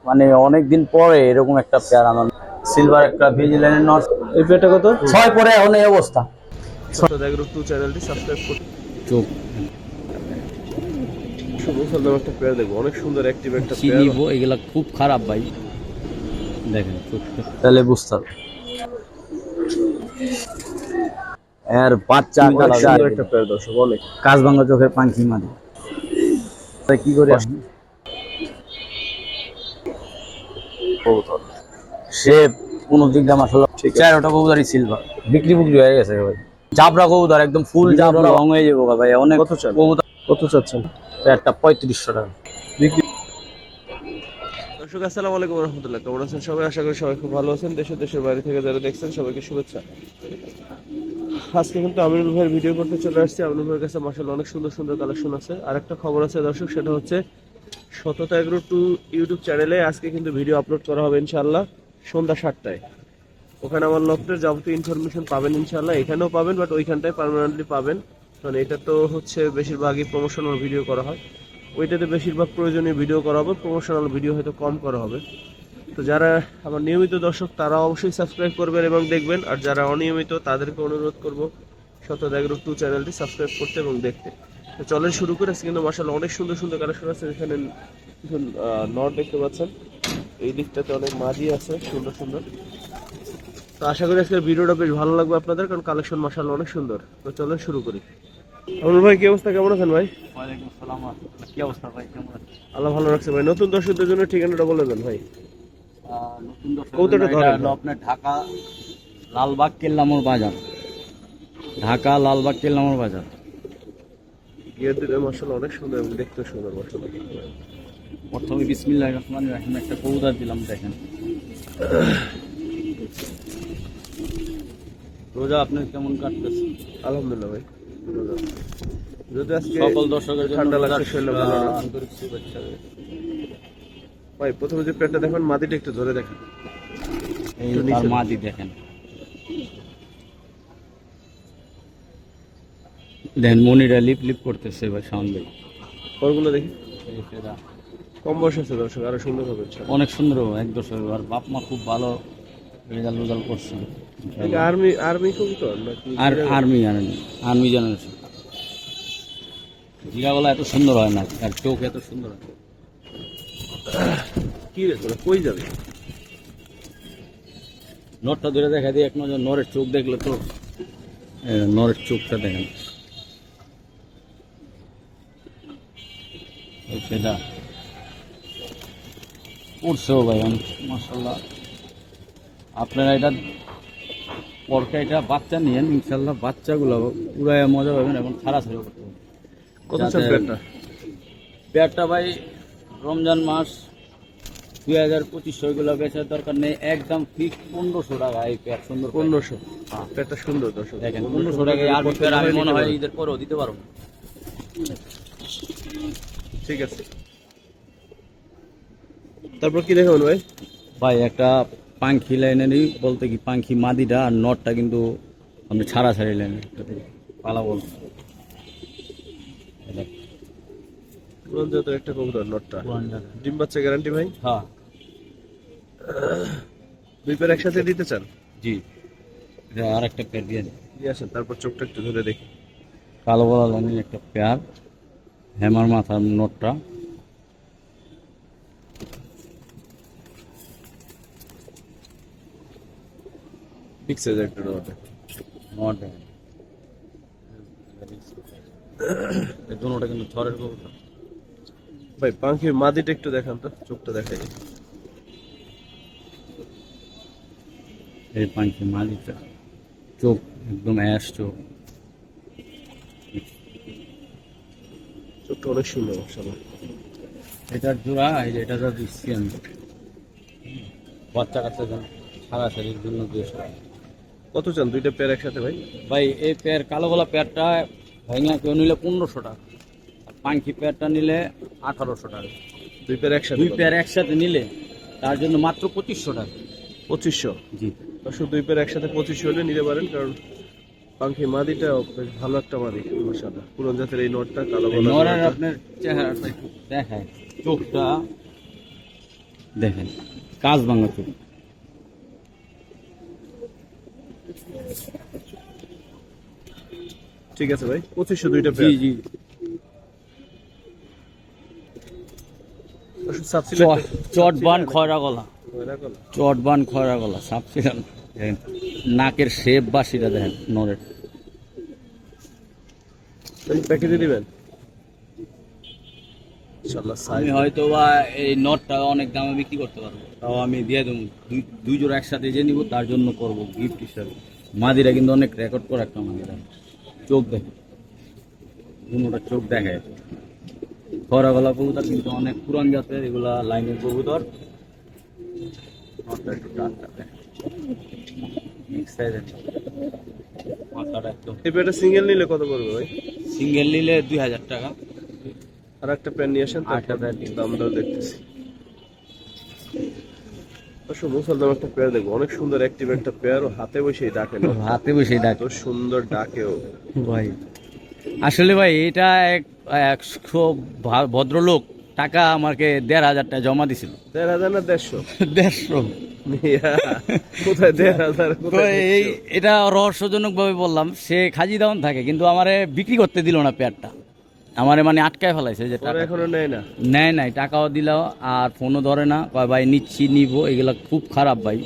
মানে অনেকদিন পরে এরকম একটা পেয়ার আমার সিলভার একটা ভিজিল্যান্ডের নট। এই পেয়ারটা কত? 6 পরে এখন এই অবস্থা। ছোট এগ্রো 2 চ্যানেলটি সাবস্ক্রাইব করুন। চোখ মুসলমান একটা পেয়ার দেখবো, অনেক সুন্দর অ্যাক্টিভ একটা পেয়ার। চিনিব এগুলা খুব খারাপ ভাই, দেখেন চোখটা তাহলে বুঝতে হবে। এর বাচ্চা অনেক সুন্দর একটা পেয়ার দর্শক, অনেক কাজভাঙ্গা চোখের পাখি মাদি। তাই কি করে সে কোন দিক দিয়ে মাসাল্লাহ চারটা কবুতরই সিলভার বিক্রি হয়ে গেছে ভাই। জাবরা কবুতর একদম ফুল জাবরা রং হয়ে যাবো ভাই। অনেক কত চান? কবুতর কত চাচ্ছেন? একটা 3500 টাকা বিক্রি। দর্শক আসসালামু আলাইকুম রহমতুল্লাহ, কেমন আছেন সবাই? আশা করি সবাই খুব ভালো আছেন। দেশের বাইরে থেকে যারা দেখছেন সবাইকে শুভেচ্ছা। আজকে কিন্তু আমিনুল ভাইয়ের ভিডিও করতে চলে আসছি। আমিনুল ভাইয়ের কাছে মাশাআল্লাহ অনেক সুন্দর সুন্দর কালেকশন আছে। আর একটা খবর আছে দর্শক, সেটা হচ্ছে সততা এগ্রো 2 ইউটিউব চ্যানেলে আজকে কিন্তু ভিডিও আপলোড করা হবে ইনশাআল্লাহ সন্ধ্যা 7টায়। ওখানে আমার লফটের যাবতীয় ইনফরমেশন পাবেন ইনশাআল্লাহ। এখানেও পাবেন, বাট ওইখানটায় পার্মানেন্টলি পাবেন। কারণ এটা তো হচ্ছে বেশিরভাগই প্রমোশনাল ভিডিও করা হয়, ওইটাতে বেশিরভাগ প্রয়োজনীয় ভিডিও করা হবে, প্রমোশনাল ভিডিও হয়তো কম করা হবে। তো যারা আমার নিয়মিত দর্শক তারা অবশ্যই সাবস্ক্রাইব করবেন এবং দেখবেন, আর যারা অনিয়মিত তাদেরকে অনুরোধ করব সততা এগ্রো 2 চ্যানেলটি সাবস্ক্রাইব করতে এবং দেখতে। তো চলেন শুরু করে। আজকে কিন্তু মাশাআল্লাহ অনেক সুন্দর সুন্দর কালেকশন আছে। এখানে কিছু নট দেখতে পাচ্ছেন, এই দিকটাতে অনেক মাদি আছে সুন্দর সুন্দর। তো আশা করি আজকের ভিডিওটা বেশ ভালো লাগবে আপনাদের, কারণ কালেকশন মাশাআল্লাহ অনেক সুন্দর। তো চলেন শুরু করি। আমরুল ভাই কি অবস্থা, কেমন আছেন ভাই? ওয়ালাইকুম আসসালাম। কি অবস্থা ভাই, কেমন আছেন? আল্লাহ ভালো রাখছে ভাই। নতুন দর্শকদের জন্য ঠিকানাটা বলে দেন ভাই। নতুন কৌতোটা ধরেন ভাই। আপনার ঢাকা লালবাগ কেল্লামোড় বাজার, ঢাকা লালবাগ কেল্লামোড় বাজার। গিয়ার দিলে মাশাআল্লাহ অনেক সুন্দর এবং দেখতে সুন্দর মাশাআল্লাহ। প্রথমে বিসমিল্লাহির রহমানির রহিম একটা কবুতর দিলাম, দেখেন। রোজা আপনার কেমন কাটতেছে? আলহামদুলিল্লাহ ভাই। যদি আজকে সকল দর্শকের জন্য ঠান্ডা লাগছে, শরীরে ভালো না। আন্তরিক শুভেচ্ছা ভাই প্রথমে যে প্যান্টটা দেখেন, মাদিটা একটু ধরে দেখেন। এই একটু তার নিচে মাদি দেখেন, দেন মনিরা লিপ লিপ করতেছে ভাই, সাউন্ড ভাই। পরগুলো দেখি। এই সেরা। কম বয়স আছে দর্শক, আরো সুন্দর হবে ইনশাআল্লাহ। অনেক সুন্দর এক দর্শক, আর বাপ মা খুব ভালো রেজাল্ট করছে। আর্মি কবুতর নাকি? আর আর্মি জেনারেশন। জিরাগলা এত সুন্দর হয় না, আর চোখ এত সুন্দর হয়। কি রে তোরা কই যাবে? নরটা ধরে দেখা দিয়ে এক নজর নরের চোখ দেখলে তো, নরের চোখটা দেখেন সেটা উঠছেও ভাই অনেক মাশাআল্লাহ। আপনারা এটা পরকে এটা বাচ্চা নিয়েন ইনশাল্লাহ, বাচ্চাগুলো পুরাই মজা পাবেন এবং ছাড়াছাড়ি করতে হবে। কত চান প্যান্টটা? পেয়ারটা ভাই রমজান মাস 2025 ওইগুলো বেচার দরকার নেই, একদম ফিক্স 1500 টাকা। এই পেয়ার সুন্দর 1500। প্যান্টটা সুন্দর দর্শক, দেখেন 1500 টাকা। আর পেয়ার আমি মনে হয় ঈদের পরেও দিতে পারবো। ঠিক আছে। তারপর কি দেখাবেন ভাই? ভাই একটা পাঙ্খি লাইনেরই বলতে কি, পাঙ্খি মাদিটা আর নটটা কিন্তু আপনি ছাড়াছাড়ি লাইনের পালা বল। পুরান জাতের একটা কবুতর নটটা। ডিম বাচ্চা গ্যারান্টি ভাই? হ্যাঁ। দুই পেয়ার একসাথে দিতে চান? জি, এটা আর একটা পেয়ার দিয়ে দিন। নিয়ে আসেন, তারপর চোখটা একটু ধরে দেখি। কালো বলা লাইনের একটা পেয়ার, হ্যামার মাথার নটটা। বিগ সাইজের একটা নটটা। নট এই দুটোটা কিন্তু ছরের কবুতর ভাই পাখির মাদিটা একটু দেখান তো, চোখটা দেখাই। এই পাঙ্খি মালিকটা চোখ একদম অ্যাশ চোখ। চোখটা অনেক সুন্দর মাশাআল্লাহ। এটার জোড়া এই যে এটা যা দিচ্ছি আমি, বাচ্চা কাচ্চা যেন ছাড়াছাড়ির জন্য দিয়েছে। কত চান দুইটা পেয়ার একসাথে ভাই? ভাই এই পেয়ার কালো গলা পেয়ারটা ভাইঙা কেউ নিলে 1500 টাকা, আর পাঙ্খি পেয়ারটা নিলে 1800 টাকা। দুই পেয়ার একসাথে? দুই পেয়ার একসাথে নিলে তার জন্য মাত্র 2500 টাকা। 2500? জি দর্শক দুই পেয়ার একসাথে 2500 হলে নিতে পারেন, কারণ পাখি মাদিটা বেশ ভালো একটা মাদি মাশাআল্লাহ। পুরান জাতের এই নটটা কালো বলা। নরের আপনার চেহারাটা একটু দেখায়, চোখটা দেখেন কাজ ভাঙা চোখ। ঠিক আছে ভাই, 2500 দুইটা জি পেয়ার। জি। চটবান খয়রা গলা, চটবান খয়রা গলা সাবসিডান। দেখেন নাকের শেপ বাসিটা দেখেন নরের। প্যাকেজে দিবেন ইনশাআল্লাহ। আমি হয়তো বা এই নটটা অনেক দামে বিক্রি করতে পারবো, তাও আমি দিয়ে দেবো। দুই জোড়া একসাথে যে নিব তার জন্য করবো গিফট হিসাবে। মাদিরা কিন্তু অনেক রেকর্ড করে একটা মাদিরা, চোখ দেখে, দুটা চোখ দেখে। খরা গলা কবুতর কিন্তু অনেক পুরান জাতের, এগুলা লাইনের কবুতর। নটটা একটু টাটকা দেখেন, মিক্স সাইজের মাথাটা একদম। এই পেয়ারটা সিঙ্গেল নিলে কত পড়বে ভাই? সিঙ্গেল নিলে 2000 টাকা। আর একটা পেয়ার নিয়ে আসেন, আরেকটা পেয়ার নিয়ে দাম দর দেখতেছি। মুসলমান একটা পেয়ার দেখবো, অনেক সুন্দর অ্যাক্টিভ একটা পেয়ার, ও হাতে বসেই ডাকে না, হাতে বসে ডাক তো সুন্দর ডাকেও ভাই। আসলে ভাই এটা এক খুব ভদ্রলোক টাকা আমাকে 1500 টাকা জমা দিছিল। 1500 না 150? 150। কোথায় 1500? তো এই এটা রহস্যজনক ভাবে বললাম, সে খাজিদাউন থাকে কিন্তু আমারে বিক্রি করতে দিল না পেয়ারটা, আমারে মানে আটকায় ফেলাইছে যে টাকা এখনো নেয় না। নেয় নাই, টাকাও দিল আর ফোনও ধরে না, কয় ভাই নিচ্ছি নিব। এগুলা খুব খারাপ ভাই,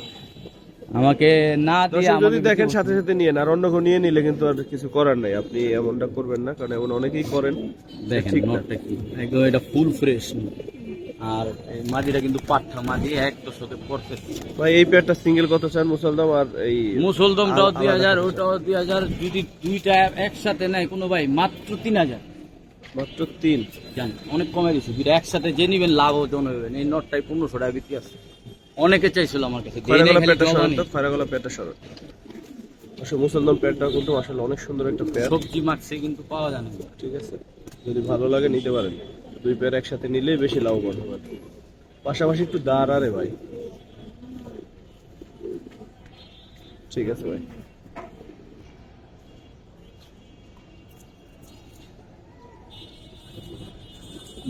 আমাকে না দিয়ে দর্শক যদি আমাকে দেখেন সাথে সাথে নিয়ে না, আর অন্য কেউ নিয়ে নিলে কিন্তু আর কিছু করার নাই, আপনি এমনটা করবেন না, কারণ এমন অনেকেই করেন। দেখেন ঠিক না। নটটা কি একদম, এটা ফুল ফ্রেশ। আর এই মাদিটা কিন্তু পাঠা মাদি, একদম সাথে পড়তেছে। ভাই এই পেয়ারটা সিঙ্গেল কত চান মুসলদম? আর এই মুসলদমটাও 2000, ওটাও 2000। যদি দুইটা একসাথে নেয় কোনো ভাই মাত্র 3000। মাত্র 3? জান অনেক কমে দিচ্ছে, দুইটা একসাথে যে নিবেন লাভ জন হবেন। এই নটটাই 1500 টাকা বিক্রি আছে। অনেকে চাইছিল আমার কাছে, ফারাগলা পেয়ারটা সরল। আসলে মুসলদম পেয়ারটা কিন্তু আসলে অনেক সুন্দর একটা পেয়ার। সবজি মাখছে কিন্তু পাওয়া যায় না। ঠিক আছে, যদি ভালো লাগে নিতে পারেন। দুই পেয়ার একসাথে নিলে বেশি লাভবান হবে। পাশাপাশি একটু দাঁড় আরে ভাই। ঠিক আছে ভাই।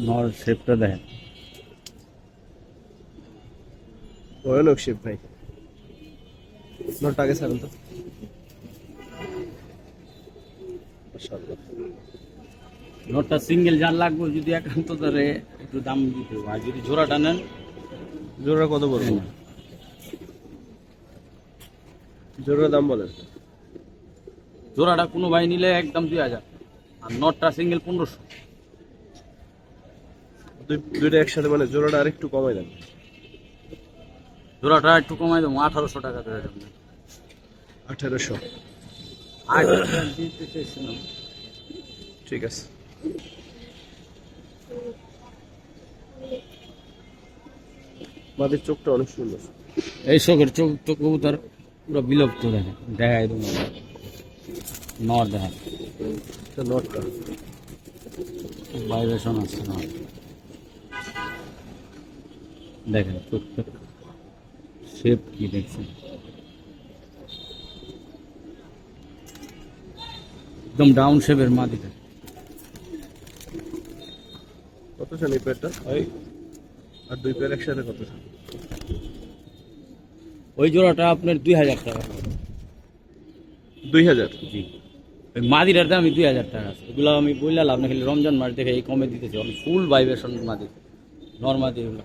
নর শেপটা দেখেন, ভয়ানক শেপ ভাই। নটটা আগে ছাড়েন তো। মাশাআল্লাহ। নটটা সিঙ্গেল যার লাগবে যদি একান্ত ধরে একটু দাম দিতে হবে, আর যদি জোড়াটা নেন। জোড়া কত বলবো? জোড়ার দাম বলেন। জোড়াটা কোনো ভাই নিলে একদম 2000, আর নটটা সিঙ্গেল 1500। দুইটা একসাথে মানে জোড়াটা আর একটু কমাই দেন। জোড়াটা একটু কমাই দেবো, 1800 টাকা ধরে দেবেন। 1800? দিতে চাইছিলাম। ঠিক আছে। মাদের চোখটা অনেক সুন্দর। এই শোকের চোখ তো কবুতর পুরো বিলুপ্ত দেখে, দেখাই দেবো। নর দেখেন, নটটা ভাইব্রেশন আছে না, দেখেন চোখ শেপ কি দেখছেন, একদম ডাউন শেপের মাদিটা। কত চান এই পেয়ারটা? আর দুই পেয়ার একসাথে কত চান? ওই জোড়াটা আপনার 2000 টাকা। 2000? জি, ওই মাদিরার দাম 2000 টাকা আছে। এগুলো আমি বললাম আপনি খালি রমজান মাস দেখে এই কমে দিতেছি, অনেক ফুল ভাইব্রেশন মাদি, নর মাদি এগুলো।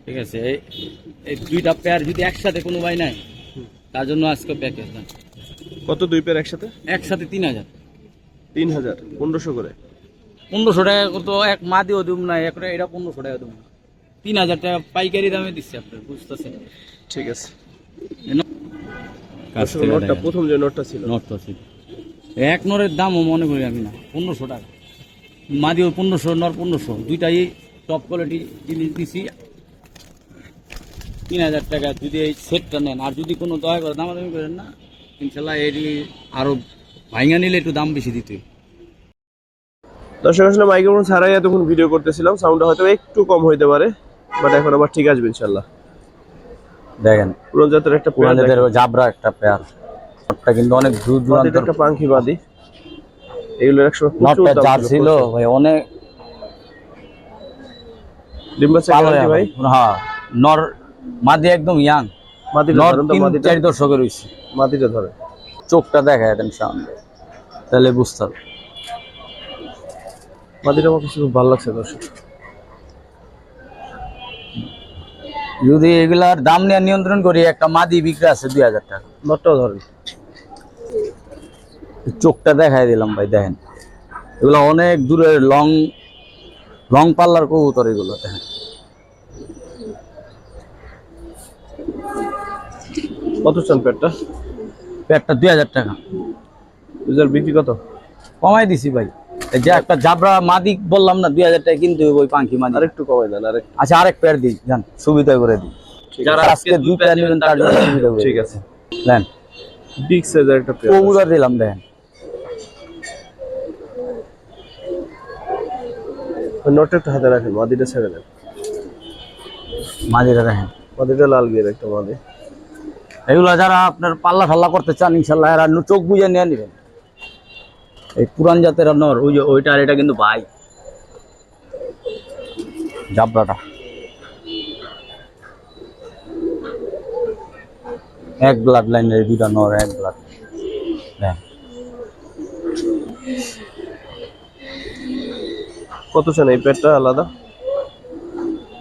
ঠিক আছে, এই দুইটা পেয়ার যদি একসাথে কোনো ভাই নাই, তার জন্য আজকে প্যাকেজ দেন। কত দুই পেয়ার একসাথে? একসাথে 3000। 3000? 1500 করে? 1500 টাকা তো এক মাদিও দুম না, এটা 1500 টাকা দুম না, 3000 টাকা পাইকারি দামে দিচ্ছে আপনার, বুঝতেছেন? ঠিক আছে। কাছ থেকে নোটটা দেখেন। প্রথম যে নোটটা ছিল, নটটা ছিল এক নরের দামও মনে করি আমি না, 1500 টাকা। মাদিও 1500, নর 1500, দুইটাই টপ কোয়ালিটি জিনিস দিছি। 3000 টাকা যদি এই সেটটা নেন, আর যদি কোনো দয়া করে দামাদামি করেন না, ইনশাল্লাহ এটি আরো ভাইঙা নিলে একটু দাম বেশি দিতে। দর্শক আসলে মাইক্রোফোন ছাড়াই এতক্ষণ ভিডিও করতেছিলাম, সাউন্ডটা হয়তো একটু কম হইতে পারে, বাট এখন আবার ঠিক আসবে ইনশাল্লাহ। দেখেন পুরান জাতের একটা পেয়ার, জাবরা একটা পেয়ার, নটটা কিন্তু অনেক দূর দূরান্ত একটা পাঙ্খি বাদি। এগুলো একসময় প্রচুর নটটা দাম জাত ছিল প্রচুর। ভাই, অনেক ডিম বাচ্চা ভালো গ্যারান্টি ভাই? হ্যাঁ, নর মাদি একদম ইয়াং, মাদিটা নর ধরেন তো, 3-4 দশকের হইছে। মাদিটা ধরে। চোখটা দেখায় দেন সামনে, তাহলে বুঝতে পারবে। মাদিটা আমার কাছে খুব ভালো লাগছে দর্শক। যদি এগুলার দাম নিয়ে নিয়ন্ত্রণ করি, একটা মাদি বিক্রি আছে 2000 টাকা। নটটাও ধরেন। চোখটা দেখায় দিলাম ভাই, দেখেন এগুলো অনেক দূরের লং লং পাল্লার কবুতর এগুলো, দেখেন। কত চান পেটটা? পেটটা 2000 টাকা। দুজার বিক্রি কত? কমাই দিছি ভাই। এই যে একটা জাবরা মাদি বললাম না 2000 টাকা, কিন্তু ওই পাঙ্কি মাদি। আরেকটু কমাই দেন, আরেকটু। আচ্ছা, আরেক পেয়ার দিই, জান সুবিধা করে দিই। যারা আজকে 2 পেয়ার নেবেন তার জন্য সুবিধা করে ঠিক দিই। আছে। দেন বিগ সাইজের একটা পেয়ার। কবুতর দিলাম, দেখেন। নটটা একটু হাতে রাখেন, মাদিটা ছেড়ে দেন। মাদিটা দেখেন। মাদিটা লাল গিয়ে একটা মাদি। এগুলো যারা আপনার পাল্লা ঠাল্লা করতে চান, ইনশাল্লাহ এরা চোখ বুঝে নিয়ে নেবেন। এই পুরান জাতের নর, ওই যে ওইটা, আর এটা কিন্তু ভাই জাবরাটা এক ব্লাড লাইনের, এই দুইটা নর এক ব্লাড। কত চান এই পেয়ারটা আলাদা?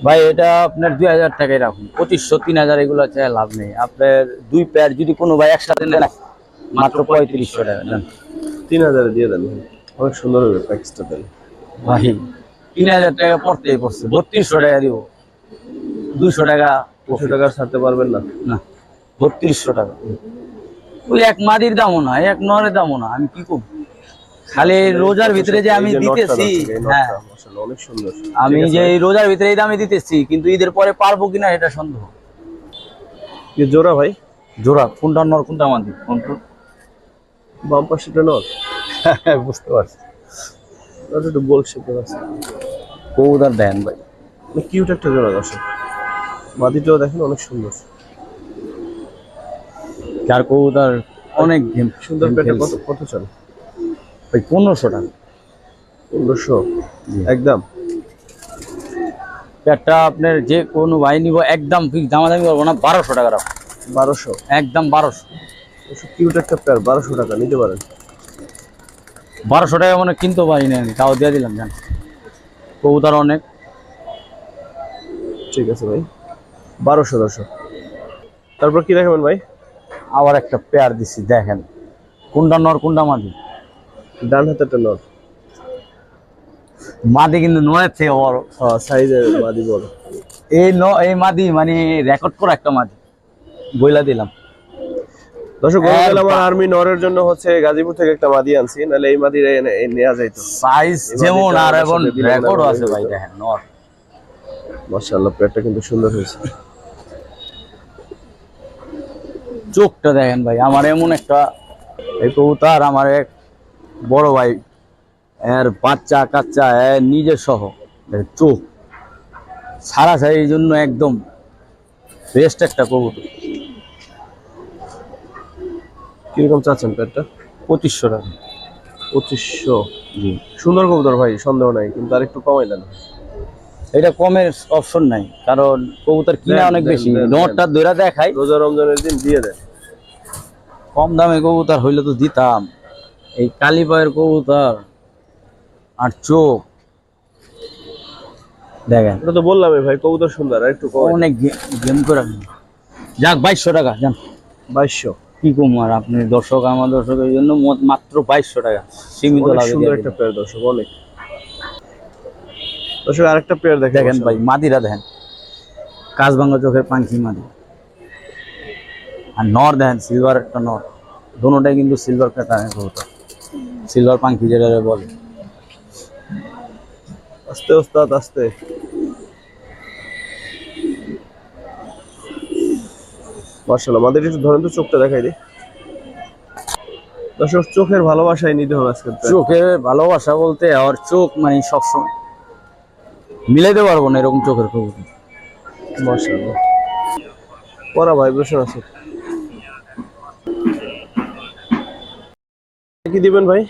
ভাই এটা আপনার 2000 টাকায় রাখুন, 2500-3000 এগুলো চাই লাভ নেই। আপনার 2 পেয়ার যদি কোনো ভাই একসাথে নেন, মাত্র 3500 টাকা দেন। 3000 দিয়ে দেন ভাই, অনেক সুন্দর হবে প্যাকেজটা তাহলে। ভাই 3000 টাকা পড়তেই পড়ছে, 3200 টাকা দিব। 200 টাকা 200 টাকা ছাড়তে পারবেন না? না, 3200 টাকা। ওই এক মাদির দামও না, এক নরের দামও না, আমি কি করব? খালি রোজার ভিতরে যে আমি দিতেছি, হ্যাঁ অনেক সুন্দর। আমি যে এই রোজার ভিতরে এই দামে দিতেছি, কিন্তু ঈদের পরে পারবো কিনা এটা সন্দেহ। কি জোড়া ভাই? জোড়া কোনটা নর কোনটা মাদি? কোনটা বাম পাশেটা নর? বুঝতে পারছি। ওটা একটু বল শেপের আছে। কবুতর দেন ভাই, কিউট একটা জোড়া দর্শক। মাদিটাও দেখেন অনেক সুন্দর। যার কবুতর অনেক সুন্দর পেটে কত কত চান? ভাই 1500 টাকা। 1500 একদম? পেটটা আপনার যে কোনো ভাই নিব একদম ফিক্স, দামাদামি করবো না, 1200 টাকা রাখো। 1200 একদম 1200। কিউট একটা পেয়ার, 1200 টাকা নিতে পারেন। 1200 টাকা মানে কিনতে পারি না, তাও দিয়ে দিলাম, জান কবুতর অনেক। ঠিক আছে ভাই, 1200 দর্শক। তারপর কি দেখাবেন ভাই? আবার একটা পেয়ার দিছি, দেখেন কোনটা নর কোনটা মাদি। ডান হাতেরটা নর। মাদি কিন্তু নয়ের থেকে বড়। হ্যাঁ, সাইজের মাদি বড়। এই মাদি মানে রেকর্ড করা একটা মাদি, বইলা দিলাম। দর্শক গতকাল আমার আর্মি নরের জন্য হচ্ছে গাজীপুর থেকে একটা মাদি আনছি, নাহলে এই মাদি নেওয়া যাইতো। সাইজ যেমন আর এখন রেকর্ডও আছে ভাই, দেখেন নর। মাশাআল্লাহ, পেটটা কিন্তু সুন্দর হয়েছে। চোখটা দেখেন ভাই, আমার এমন একটা এই কবুতর আমার এক বড় ভাই এর বাচ্চা কাচ্চা এর নিজের সহ, চোখ সারা সারি, এই জন্য একদম বেস্ট একটা কবুতর। কিরকম চাচ্ছেন পেটটা? 2500 টাকা। 2500? জি, সুন্দর কবুতর ভাই, সন্দেহ নাই, কিন্তু আর একটু কমাই দেন। এটা কমের অপশন নাই, কারণ কবুতর কিনা অনেক বেশি। নটটা ধরে দেখাই, রোজা রমজানের দিন দিয়ে দেন। কম দামে কবুতর হইলে তো দিতাম। এই কালীপায়ের কবুতর আর চোখ দেখেন, এটা তো বললামই ভাই, কবুতর সুন্দর, আর একটু কমাই। অনেক গেম করে। যাক 2200 টাকা, জান 2200? কি কম আর, আপনি দর্শক, আমার দর্শকের জন্য মাত্র 2200 টাকা সীমিত অনেক লাভে সুন্দর একটা পেয়ার দর্শক, অনেক। দর্শক আরেকটা পেয়ার দেখেন ভাই, মাদিরা দেখেন, কাজভাঙ্গা চোখের পাঙ্কি মাদি। আর নর দেখেন, সিলভার একটা নর, দোনোটাই কিন্তু সিলভার প্যাটার্নের কবুতর, সিলভার পাঙ্কি যেটা বলে। আস্তে ওস্তাদ আস্তে। মাশাআল্লাহ, আমাদের একটু ধরেন তো, চোখটা দেখাই দিই দর্শক। চোখের ভালোবাসায় নিতে হবে আজকে। চোখে ভালোবাসা বলতে আর চোখ মানে সবসময় মিলাইতে পারবো না এরকম চোখের কবুতর। মাশাআল্লাহ, পরা ভাইব্রেশন আছে। কি দিবেন ভাই?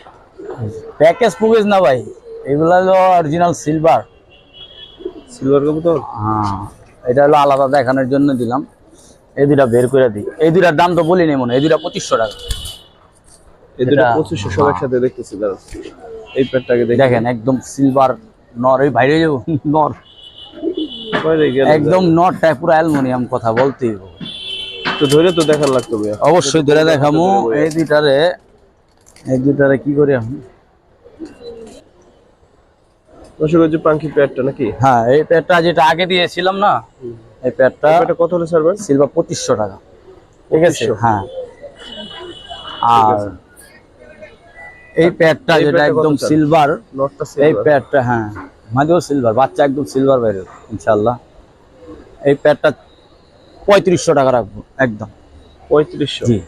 প্যাকেজ ফুকেজ না ভাই, এগুলা হলো অরিজিনাল সিলভার। সিলভার কবুতর। হ্যাঁ, এটা হলো আলাদা দেখানোর জন্য দিলাম। এই দুটা বের করে দিই। এই দুটার দাম তো বলি নি মনে, এই দুটা 2500 টাকা। এই দুটো এটা- 2500 সব একসাথে দেখতেছি দাঁড়া। এই পেটটাকে দেখেন একদম সিলভার নর, এই বাইরে যাবো নর, একদম নরটা পুরো অ্যালুমিনিয়াম, কথা বলতেই হবে। তো ধরে তো দেখার লাগতো ভাইয়া। অবশ্যই ধরে দেখামু। এই দুইটারে কি করি আমি? দর্শক যে পাঙ্কি পেটটা নাকি? হ্যাঁ, এই প্যাডটা যেটা আগে দিয়েছিলাম না, এই প্যাডটা এটা কত হলো স্যার? সিলভার 2500 টাকা। ঠিক আছে, 2500 হ্যাঁ। ঠিক আর আছে। এই প্যাডটা এই যেটা প্যাডটা কত একদম চান? সিলভার, নটটা এই সিলভার। প্যাডটা, হ্যাঁ মাঝেও সিলভার, বাচ্চা একদম সিলভার বাইরে ইনশাল্লাহ। এই প্যাডটা 3500 টাকা রাখবো একদম। 3500। জি,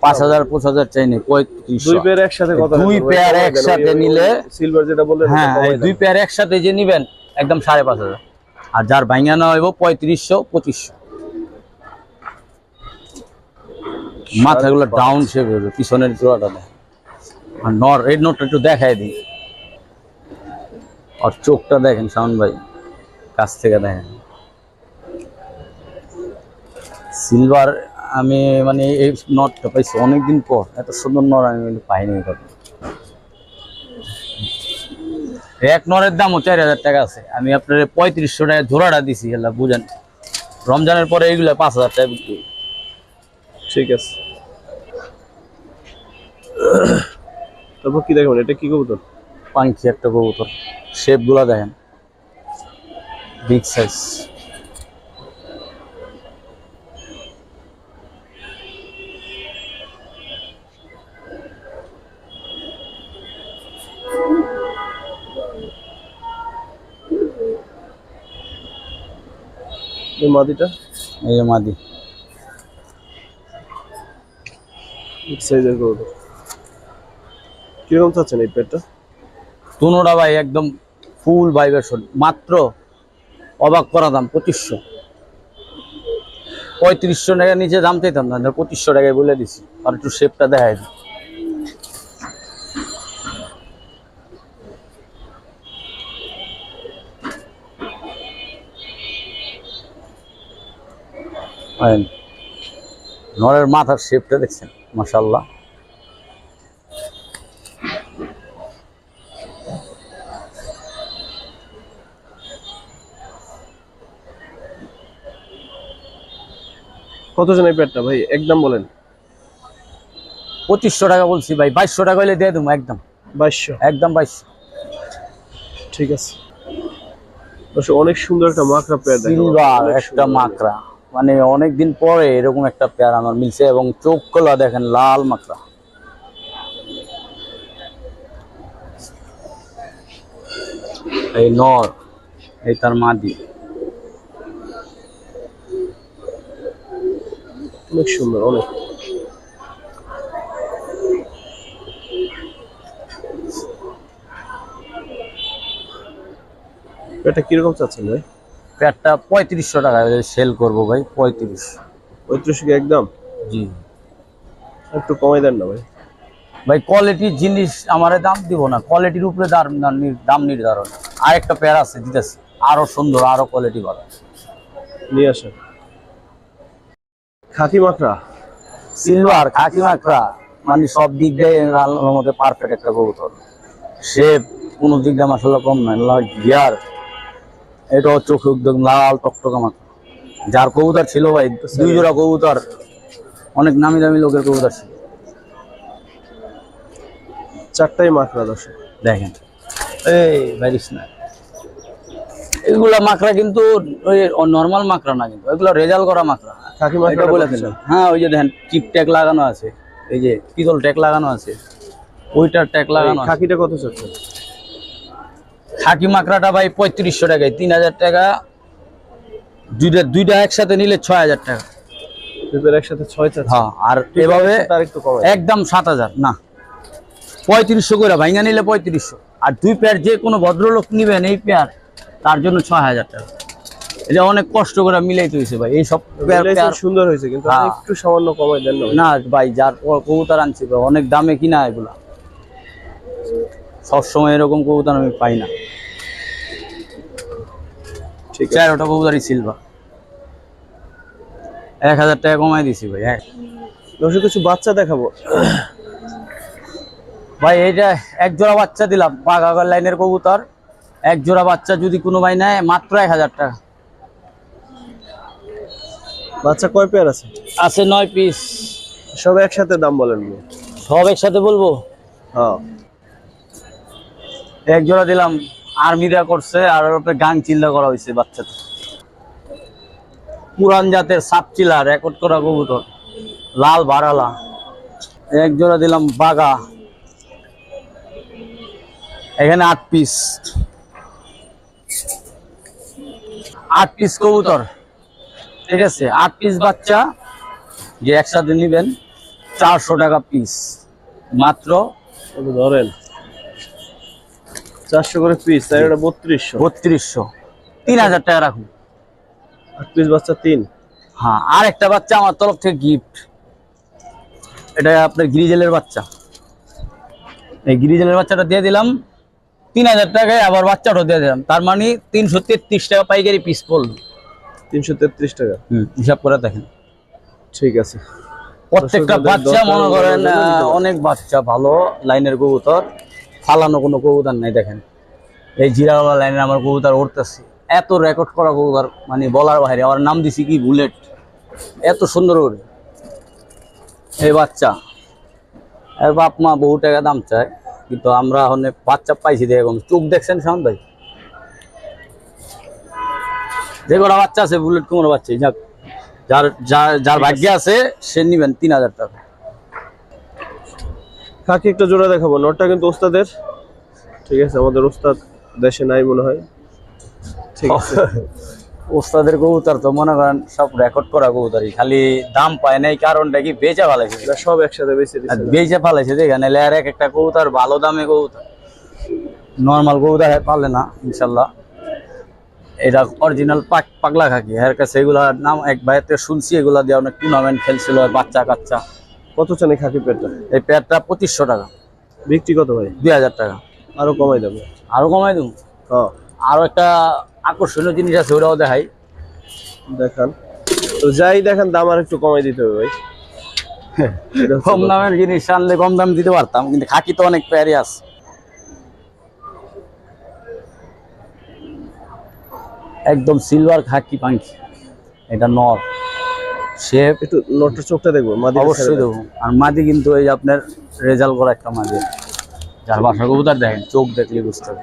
5000 5000 চাই নি, 3500। দুই পেয়ার একসাথে কত? দুই পেয়ার একসাথে নিলে, সিলভার যেটা বললেন হ্যাঁ এই দুই পেয়ার একসাথে যে নিবেন একদম 5500। আর যার ভাঙা না হইব 3500 2500। মাথাগুলো ডাউন শেপ হবে, পিছনের চূড়াটা দেয়। আর নর, এই নটটা একটু দেখাই দিই। আর চোখটা দেখেন শাওন ভাই, কাছ থেকে দেখেন। সিলভার আমি মানে এই নটটা পাইছি অনেকদিন পর, এত সুন্দর নর আমি কিন্তু পাইনি কখনো। এক নরের দামও 4000 টাকা আছে, আমি আপনার 3500 টাকা জোড়াটা দিছি, এলা বুঝেন। রমজানের পরে এইগুলা 5000 টাকা বিক্রি। ঠিক আছে। তারপর কি দেখবেন? এটা কি কবুতর? পাঙ্খি একটা কবুতর, শেপ গুলা দেখেন, বিগ সাইজ। এই মাদিটা এই যে মাদি, বিগ সাইজের কবুতর। কিরকম চাচ্ছেন এই পেটটা? দুনোটা ভাই একদম ফুল ভাইব্রেশন, মাত্র অবাক করা দাম 2500। 3500 টাকার নিচে দাম চাইতাম না, 2500 টাকায় বলে দিছি। আর একটু শেপটা দেখাই দিই। নরের মাথার শেপটা দেখছেন, মাশাআল্লাহ। কত জন এই পেটটা ভাই? একদম বলেন। 2500 টাকা বলছি ভাই, 2200 টাকা হইলে দিয়ে দেবো একদম, 2200। একদম 2200। ঠিক আছে। দর্শক অনেক সুন্দর একটা মাকড়া পেয়ার দেখেন। সিলভার একটা মাকড়া, মানে অনেকদিন পরে এরকম একটা পেয়ার আমার মিলছে, এবং চোখগুলো দেখেন লাল মাকড়া। এই নর, এই তার মাদি। অনেক সুন্দর, অনেক। এটা কিরকম চাচ্ছেন ভাই? পেয়ারটা 3500 টাকা সেল করবো ভাই, 35। 35 কি একদম? জি একটু কমাই দেন না ভাই। ভাই, কোয়ালিটির জিনিস আমারে দাম দিব না, কোয়ালিটির উপরে দাম নির্ধারণ। আর একটা পেয়ার আছে দিতেছে, আরো সুন্দর, আরো কোয়ালিটি ভালো। নিয়ে আসেন। খাকি মাকড়া, সিলভার খাকি মাকড়া, মানে সব দিক দিয়ে আল্লাহর মধ্যে পারফেক্ট একটা কবুতর। শেপ কোনো দিক দিয়ে মাশাআল্লাহ কম নয়, গিয়ার, এটাও চোখে একদম লাল টকটকা মাকড়া। যার কবুতর ছিল ভাই, 2 জোড়া কবুতর, অনেক নামি দামি লোকের কবুতর ছিল। চারটাই মাকড়া দর্শক দেখেন, এই ভাইরিস না, এগুলা মাকড়া কিন্তু ওই নর্মাল মাকড়া না, কিন্তু এগুলো রেজাল্ট করা মাকড়া। খাকি এটা মাকড়া বলে দিলাম। হ্যাঁ, ওই যে দেখেন চিপ ট্যাগ লাগানো আছে, এই যে পিতল ট্যাগ লাগানো আছে, ওইটার ট্যাগ লাগানো আছে। খাকিটা কত চাচ্ছেন? খাকি মাকড়াটা ভাই 3500 টাকায়, 3000 টাকা। দুইটা একসাথে নিলে 6000 টাকা। দুটোর একসাথে 6 চাচ্ছেন? হ্যাঁ, আর এভাবে তার একটু কমাই। একদম 7000 না, 3500 করে ভাঙা নিলে 3500। আর দুই পেয়ার যে কোনো ভদ্রলোক নিবেন এই পেয়ার, তার জন্য 6000 টাকা। এটা অনেক কষ্ট করে মিলাইতে হয়েছে ভাই, এই সব পেয়ার। সুন্দর হয়েছে, কিন্তু হ্যাঁ। একটু সামান্য কমাই দেন না ভাই। না ভাই, যার কবুতর আনছি ভাই, অনেক দামে কিনা এগুলা, সবসময় এরকম কবুতর আমি পাই না। ঠিক আছে। 4টা কবুতরই সিলভার। 1000 টাকা কমাই দিছি ভাই। দর্শক কিছু বাচ্চা দেখাবো। ভাই এইটা এক জোড়া বাচ্চা দিলাম, পাগাগর লাইনের কবুতর। এক জোড়া বাচ্চা যদি কোনো ভাই নেয় মাত্র 1000 টাকা। বাচ্চা কয় পেয়ার আছে? আছে 9 পিস। সব একসাথে দাম বলেন। সব একসাথে বলবো। হ্যাঁ, এক জোড়া দিলাম, আর্মিরা করছে আর ওর উপরে গাং চিল্লা করা হয়েছে বাচ্চাটা। পুরান জাতের সাপচিলা রেকর্ড করা কবুতর, লাল বারালা। এক জোড়া দিলাম বাগা, এখানে 8 পিস। 8 পিস কবুতর, ঠিক আছে। 8 পিস বাচ্চা যে একসাথে নিবেন 400 টাকা পিস মাত্র। ধরেন 400 করে পিস, তাই এটা 3200। 3200, 3000 টাকা রাখুন। 8 পিস বাচ্চা 3। হ্যাঁ, আর একটা বাচ্চা আমার তরফ থেকে গিফট। এটা আপনার গ্রিজেলের বাচ্চা। এই গ্রিজেলের বাচ্চাটা দিয়ে দিলাম 3000 টাকায়, আবার বাচ্চাটাও দিয়ে দিলাম। তার মানে 333 টাকা পাইকারি পিস পড়লো। 333 টাকা। হিসাব করে দেখেন। ঠিক আছে। প্রত্যেকটা বাচ্চা মনে করেন অনেক বাচ্চা, ভালো লাইনের কবুতর, ফালানো কোনো কবুতর নাই। দেখেন এই জিরাওয়ালা লাইনের আমার কবুতর উঠতেছে, এত রেকর্ড করা কবুতর মানে বলার বাইরে। আমার নাম দিছি কি বুলেট, এত সুন্দর করে। এই বাচ্চা এর বাপ মা বহু টাকা দাম চায়, কিন্তু আমরা অনেক বাচ্চা পাইছি। দেখুন চোখ দেখছেন শান্ত ভাই, যে কটা বাচ্চা আছে বুলেট কোমর বাচ্চা। যাক, যার যার যার ভাগ্যে আছে সে নিবেন 3000 টাকা। কাকি একটা জোড়া দেখাবো, নটটা কিন্তু ওস্তাদের। ঠিক আছে, আমাদের ওস্তাদ দেশে নাই মনে হয়। ঠিক আছে। ওস্তাদের কবুতর তো মনে করেন সব রেকর্ড করা কবুতরই, খালি দাম পায় নাই কারণটা কি বেচা ফেলাইছে। এটা সব একসাথে বেঁচে দিচ্ছে। বেচা ফেলাইছে দেখেন, এলে আর এক একটা কবুতর ভালো দামে কবুতর, নর্মাল কবুতর পারলে না ইনশাল্লাহ। এটা অরিজিনাল পাগলা খাকি, এর কাছে এগুলার নাম এক ভাইতে শুনছি, এগুলা দিয়ে অনেক টুর্নামেন্ট খেলছিল বাচ্চা কাচ্চা। কত চানে খাকি পেটটা? এই পেয়ারটা 2500 টাকা। বিক্রি কত ভাই? 2000 টাকা। আরো কমাই দেবো। আরো কমাই দেবো। হ্যাঁ, আরো একটা আকর্ষণীয় জিনিস আছে, ওটাও দেখাই। দেখান তো, যাই দেখান, দাম আর একটু কমাই দিতে হবে ভাই। এটা হচ্ছে কম দামের জিনিস আনলে কম দাম দিতে পারতাম, কিন্তু খাকি তো অনেক পেয়ারি আছে। একদম সিলভার খাকি পাঙ্কি, এটা নর শেপ। একটু নটটার চোখটা দেখবো, মাদি অবশ্যই দেবো। আর মাদি কিন্তু এই যে আপনার রেজাল্ট করা একটা মাদি, যার বাসা কবুতর দেখেন চোখ দেখলে বুঝতে হবে।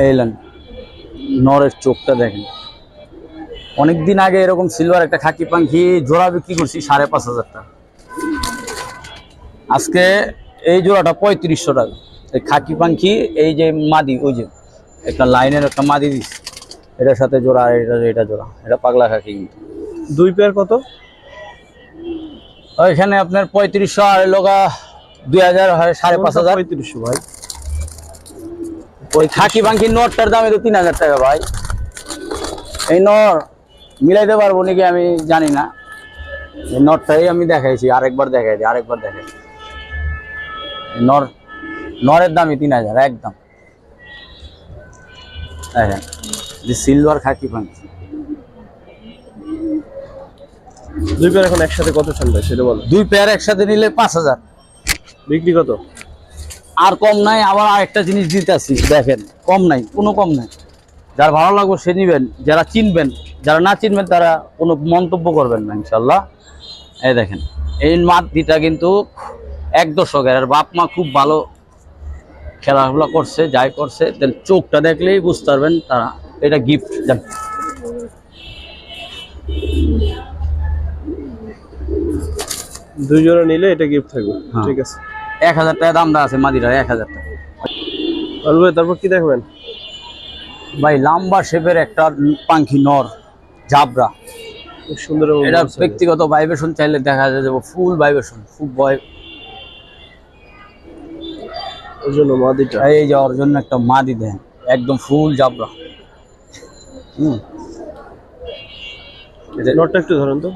এইলেন নরের চোখটা দেখেন। অনেকদিন আগে এরকম সিলভার একটা খাকি পাখি জোড়া বিক্রি করছি 5500 টাকা। আজকে এই জোড়াটা 3500 টাকা। এই খাকি পাখি, এই যে মাদি, ওই যে একটা লাইনের একটা মাদি দিচ্ছে, এটার সাথে জোড়া, আর এটা জোড়া, এটা পাগলা খাকি। কিন্তু দুই পেয়ার কত? এখানে আপনার 3500, আর লোকা 2000 হয় 5500। 3500 ভাই। ওই খাকি পাখির নটটার দামে তো 3000 টাকা ভাই। এই নর মিলাইতে পারবো নাকি আমি জানি না। এই নটটাই আমি দেখাইছি, আরেকবার দেখাই দিই, আরেকবার দেখাই। নরের দামই 3000 একদম। দেখেন যে সিলভার খাকি পাখি। দুই পেয়ার এখন একসাথে কত চান ভাই সেটা বলো। দুই পেয়ার একসাথে নিলে 5000। বিক্রি কত? আর কম নাই। আবার আরেকটা জিনিস দিতেছি, দেখেন কম নাই, কোনো কম নাই। যার ভালো লাগবে সে নিবেন, যারা চিনবেন, যারা না চিনবেন তারা কোনো মন্তব্য করবেন না ইনশাল্লাহ। এই দেখেন এই মাদিটা কিন্তু 1 দশকের, আর বাপ মা খুব ভালো খেলাধুলা করছে, যাই করছে, তাহলে চোখটা দেখলেই বুঝতে পারবেন তারা। এটা গিফট। দুই জোড়া নিলে এটা গিফট থাকবে। হ্যাঁ। ঠিক আছে। 1000 টাকা দাম আছে মাদিরা, 1000 টাকা। আর ভাই তারপর কি দেখবেন ভাই? লম্বা শেপের একটা পাখি নর, জাবরা। খুব সুন্দর। এটা ব্যক্তিগত ভাইব্রেশন চাইলে দেখা যায় যাবো, ফুল ভাইব্রেশন, খুব ভয়। ওই জন্য মাদিটা। এই যে ওর জন্য একটা মাদি দেন, একদম ফুল জাবরা। নটটা একটু ধরেন তো।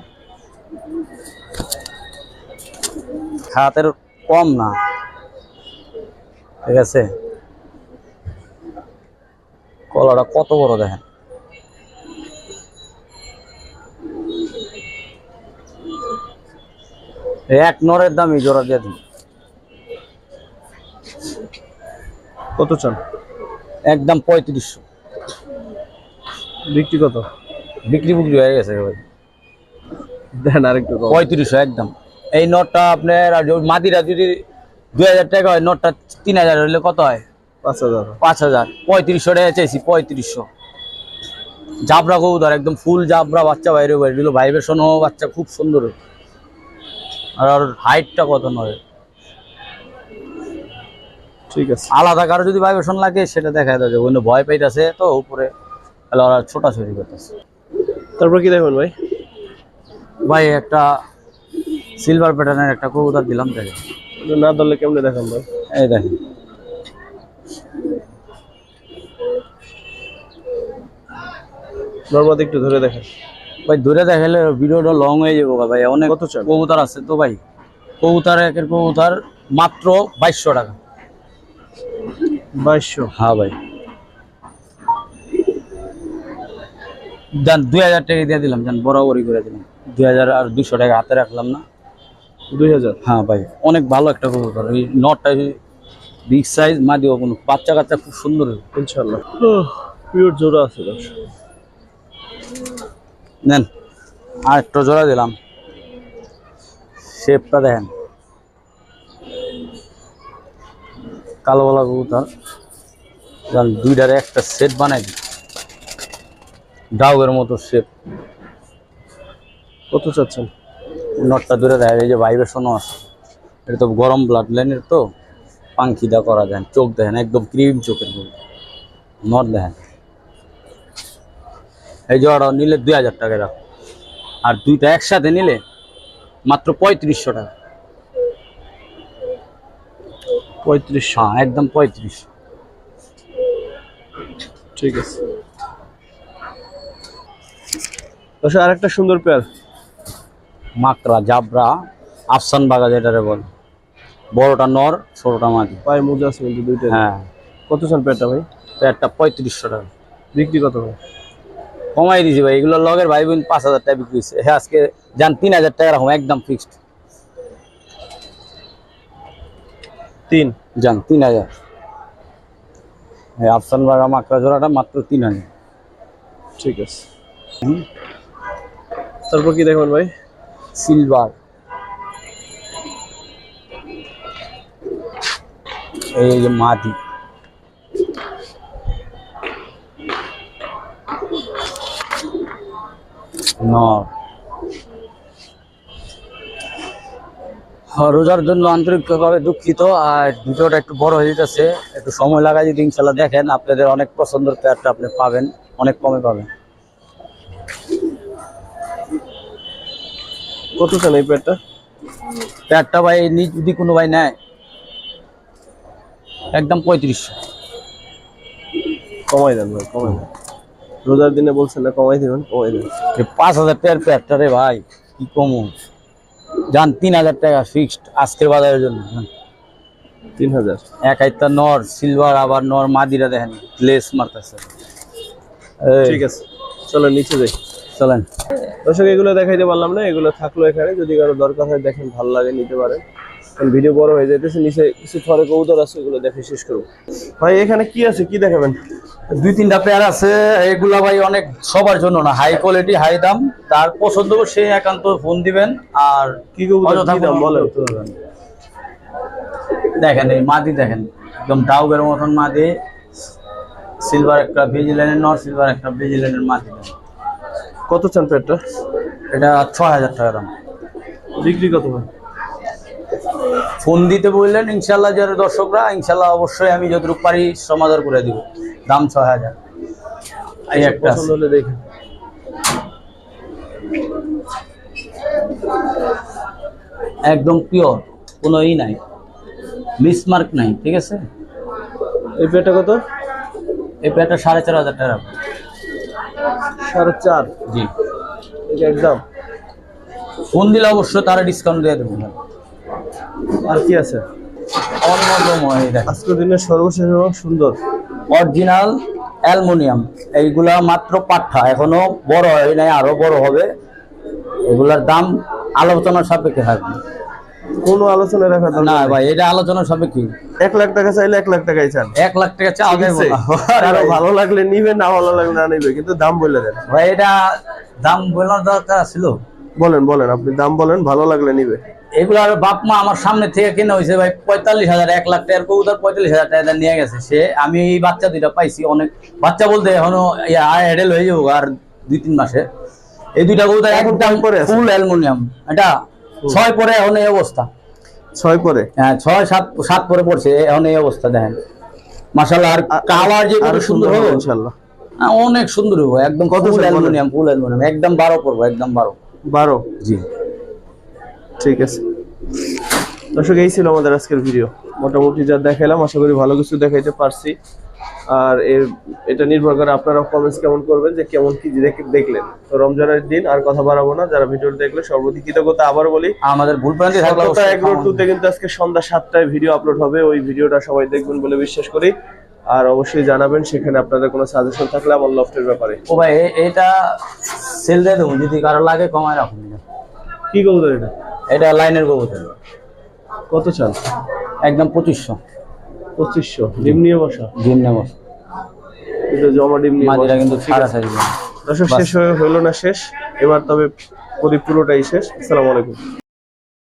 খাতের কম না, ঠিক আছে। কলাটা কত বড় দেখেন, এক নরের দামই জোড়া দিয়ে দিন। কত চান? একদম 3500। বিক্রি কত? বিক্রি হয়ে গেছে ভাই। দেন আরেকটু কম। 3500 একদম। এই নটটা আপনার আর মাদিরা যদি 2000 টাকা হয়, নটটা 3000 হইলে কত হয়? 5000। 5000। 3500 টাকা চাইছি, 3500। জাবরা কবুতর, একদম ফুল জাবরা বাচ্চা, বাইরে বাইরে ভাইব্রেশন ও বাচ্চা খুব সুন্দর। আর হাইটটা কত নয়। ঠিক আছে। আলাদা কারো যদি ভাইব্রেশন লাগে সেটা দেখা যাবে, অন্য ভয় পাইতেছে তো উপরে, তাহলে ওরা ছোটাছুটি করতেছে। তারপর কি দেখবেন ভাই? ভাই একটা সিলভার প্যাটার্নের একটা কবুতর দিলাম, দেখে না ধরলে কেমনে দেখান ভাই? এই দেখেন। নরমাল একটু ধরে দেখেন ভাই ধরে দেখালে ভিডিওটা লং হয়ে যাবো ভাই, অনেক কত চান? কবুতর আছে তো ভাই। কবুতর একের কবুতর মাত্র 2200 টাকা। 2200? হ্যাঁ ভাই, দেন 2000 টাকা দিয়ে দিলাম, দেন বরাবরই করে দিলাম 2000। আর 200 টাকা হাতে রাখলাম না। 2000? হ্যাঁ ভাই, অনেক ভালো একটা কবুতর। এই নটটা বিগ সাইজ, মাদিও কোনো বাচ্চা কাচ্চা খুব সুন্দর। ইনশাআল্লাহ পিওর জোড়া আছে দর্শক। নেন আর একটা জোড়া দিলাম, শেপটা দেখেন, কালো বলা কবুতর। দুইটারে একটা সেট বানাই দিই, ডাউয়ের মতো শেপ। কত চাচ্ছেন? নটটা দূরে দেখা যায়, এই যে ভাইব্রেশনও আছে। এটা তো গরম ব্লাড লাইনের তো, পাঙ্খিদা করা যায়। চোখ দেখেন, একদম ক্রিম চোখের মতো। নট দেখেন, এই জোড়াটা নিলে 2000 টাকা রাখো। আর দুইটা একসাথে নিলে মাত্র 3500 টাকা। 3500? হ্যাঁ একদম 3500। ঠিক আছে দর্শক, আরেকটা সুন্দর পেয়ার মাকড়া জাবরা আফসান বাগা যেটারে বল, বড়টা নর, ছোটটা মাদি। পায়ে মোজা আছে কিন্তু দুইটা। হ্যাঁ। কত চান পেয়ারটা ভাই? একটা 3500 টাকা। বিক্রি কত ভাই? কমাই দিছি ভাই, এগুলো লগের ভাই বোন 5000 টাকা বিক্রি হচ্ছে। হ্যাঁ আজকে যান 3000 টাকা রাখুন, একদম ফিক্সড। 3? যান 3000। আফসান বাগা মাকড়া জোড়াটা মাত্র 3000। ঠিক আছে। তারপর কি দেখবেন ভাই? সিলভার, এই যে মাদি, নর। রোজার জন্য আন্তরিকভাবে দুঃখিত, আর ভিডিওটা একটু বড় হয়ে যেতেছে, একটু সময় লাগায় যদি ইনশাল্লাহ দেখেন, আপনাদের অনেক পছন্দের পেয়ারটা আপনি পাবেন, অনেক কমে পাবেন। কত চান এই পেয়ারটা? পেয়ারটা ভাই যদি কোনো ভাই নেয়, একদম 3500। কমাই দেন ভাই, কমাই দেন। রোজার দিনে বলছেন না কমাই দিবেন, কমাই দেন। 5000 টাকার পেয়ারটা রে ভাই, কি কমু। যান 3000 টাকা ফিক্সড আজকের বাজারের জন্য। 3000? এক একটা নর সিলভার, আবার নর মাদিরা দেখেন লেস মারতেছে। ঠিক আছে, চলো নিচে যাই। চলেন দর্শক, এগুলো দেখাইতে পারলাম না, এগুলো থাকলো এখানে। যদি কারো দরকার হয় দেখেন, ভালো লাগে নিতে পারেন। কারণ ভিডিও বড় হয়ে যাইতেছে, নিচে কিছু থরে কবুতর আছে, এগুলো দেখে শেষ করবো। ভাই এখানে কি আছে, কি দেখাবেন? 2-3টা পেয়ার আছে, এগুলা ভাই অনেক সবার জন্য না, হাই কোয়ালিটি হাই দাম। তার পছন্দ সে একান্ত ফোন দিবেন। আর কি কবুতর, অযথা কি দাম কোনো বলেন? করতে পারবেন। দেখেন এই মাদি দেখেন, একদম ডাউবের মতন মাদি। সিলভার একটা ভিজিল্যান্ডের নর, সিলভার একটা ভিজিল্যান্ডের মাদি। কত চান পেয়ারটা? এটা 6000 টাকা দাম। বিক্রি কত ভাই? ফোন দিতে বললেন ইনশাল্লাহ, যারা দর্শকরা ইনশাল্লাহ অবশ্যই আমি যতটুকু পারি সমাধান করে দিব। দাম 6000। এই একটা পছন্দ হলে দেখেন। একদম পিওর, কোনো ই নাই, মিসমার্ক নাই, ঠিক আছে। এই পেয়ারটা কত? এই পেয়ারটা 4500 টাকা। 4.5? জি। এটা একদম। ফোন দিলে অবশ্যই তারা ডিসকাউন্ট দিয়ে দেবো। আর কি আছে? অন্যতম এই দেখেন, আজকের দিনের সর্বশেষ এবং সুন্দর অরিজিনাল অ্যালুমিনিয়াম। এইগুলা মাত্র পাঠা, এখনো বড় হয় নাই, আরো বড় হবে। এগুলার দাম আলোচনার সাপেক্ষে থাকবে। কোনো আলোচনা রাখা দরকার না নাই। ভাই, এটা আলোচনার সাপেক্ষে। 1 লাখ টাকা চাইলে 1 লাখ টাকাই চান। 1 লাখ টাকা চাওয়া ঠিক যাবে আছে? না। কারো ভালো লাগলে নিবে, না ভালো লাগলে না নিবে, কিন্তু দাম বলে দেন। ভাই এটা দাম বলার দরকার ছিল। বলেন বলেন, আপনি দাম বলেন, ভালো লাগলে নিবে। এগুলার বাপ মা আমার সামনে থেকে কেনা হয়েছে ভাই 45,000, 1 লাখ টাকার কবুতর 45,000 টাকা নিয়ে গেছে সে। আমি এই বাচ্চা দুইটা পাইছি, অনেক বাচ্চা বলতে এখনো এডেল হয়ে যাবো আর 2-3 মাসে। এই দুইটা কবুতর এখন একদম কয় পরে আছে? ফুল অ্যালুমিনিয়াম। এটা 6 পরে এখন এই অবস্থা। 6 পরে? হ্যাঁ 6-7 পরে পড়ছে এখন এই অবস্থা দেখেন মাশাআল্লাহ। আর কালার যে কত আরো সুন্দর হবে ইনশাআল্লাহ। অনেক সুন্দর হবে একদম। কত ফুল বলেন? অ্যালুমিনিয়াম, ফুল অ্যালুমিনিয়াম, একদম 12 পড়বো, একদম 12। 12? জি ঠিক আছে দর্শক, এই ছিল আমাদের আজকের ভিডিও। মোটামুটি যা দেখাইলাম, আশা করি ভালো কিছু দেখাইতে পারছি। আর এটা নির্ভর করে আপনারা কমেন্টস কেমন করবেন, যে কেমন কি দেখলেন। তো রমজানের দিন আর কথা বাড়াবো না, যারা ভিডিওটা দেখলে সর্বদি কৃতজ্ঞতা। আবারও বলি, আমাদের ভুল প্রান্তি থাকলে সততা অবশ্যই এগ্রো 2 তে কিন্তু আজকে সন্ধ্যা 7টায় ভিডিও আপলোড হবে। ওই ভিডিওটা সবাই দেখবেন বলে বিশ্বাস করি। আর অবশ্যই জানাবেন সেখানে আপনাদের কোনো সাজেশন থাকলে আমার লফটের ব্যাপারে। ও ভাই এটা সেল দিয়ে দেবো, যদি কারো লাগে কমায় রাখুন। কি কবুতর এটা? এটা লাইনের কবুতর। কত চাল? একদম 2500। 2500? ডিম নিয়ে বসা? ডিম নেব, কিন্তু জমা ডিম নিয়ে মাদিরা বসা। কিন্তু ঠিক আছে। ছাড়াছাড়ি। দর্শক, শেষ হলো না শেষ, এবার তবে পুরোটাই শেষ। আসসালামু আলাইকুম।